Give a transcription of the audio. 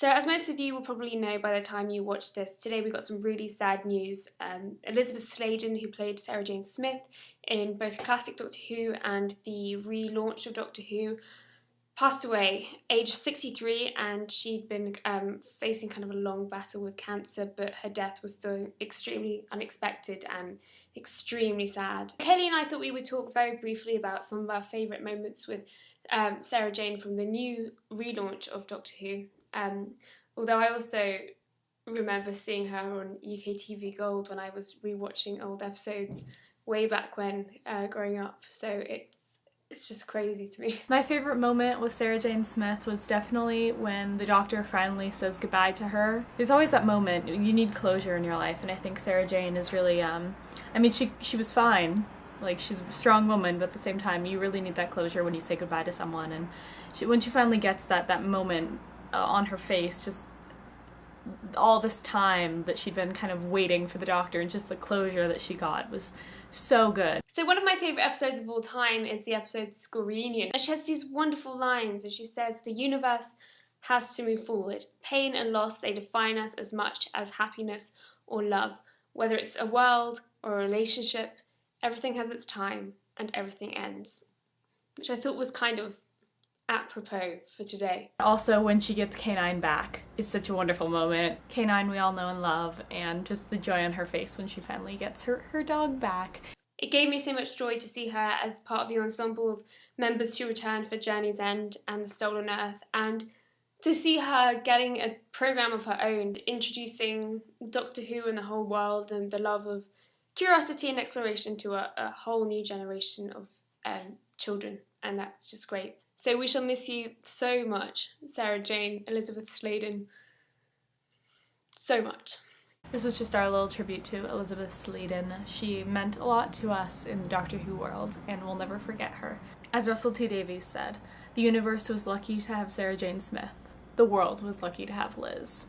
So as most of you will probably know by the time you watch this, today we got some really sad news. Elisabeth Sladen, who played Sarah Jane Smith in both classic Doctor Who and the relaunch of Doctor Who, passed away, aged 63, and she'd been facing kind of a long battle with cancer, but her death was still extremely unexpected and extremely sad. Kayley and I thought we would talk very briefly about some of our favourite moments with Sarah Jane from the new relaunch of Doctor Who. Although I also remember seeing her on UK TV Gold when I was rewatching old episodes way back when, growing up, so it's just crazy to me. My favourite moment with Sarah Jane Smith was definitely when the Doctor finally says goodbye to her. There's always that moment, you need closure in your life, and I think Sarah Jane is really, I mean, she was fine, like, she's a strong woman, but at the same time, you really need that closure when you say goodbye to someone, and when she finally gets that moment on her face, just all this time that she'd been kind of waiting for the Doctor, and just the closure that she got was so good. So one of my favourite episodes of all time is the episode School Reunion, and she has these wonderful lines, and she says, "The universe has to move forward. Pain and loss, they define us as much as happiness or love. Whether it's a world or a relationship, everything has its time and everything ends." Which I thought was kind of apropos for today. Also, when she gets K9 back is such a wonderful moment. K9 we all know and love, and just the joy on her face when she finally gets her dog back. It gave me so much joy to see her as part of the ensemble of members who returned for Journey's End and The Stolen Earth, and to see her getting a programme of her own, introducing Doctor Who and the whole world and the love of curiosity and exploration to a whole new generation of children, and that's just great. So we shall miss you so much, Sarah Jane, Elisabeth Sladen, so much. This was just our little tribute to Elisabeth Sladen. She meant a lot to us in the Doctor Who world, and we'll never forget her. As Russell T Davies said, the universe was lucky to have Sarah Jane Smith. The world was lucky to have Liz.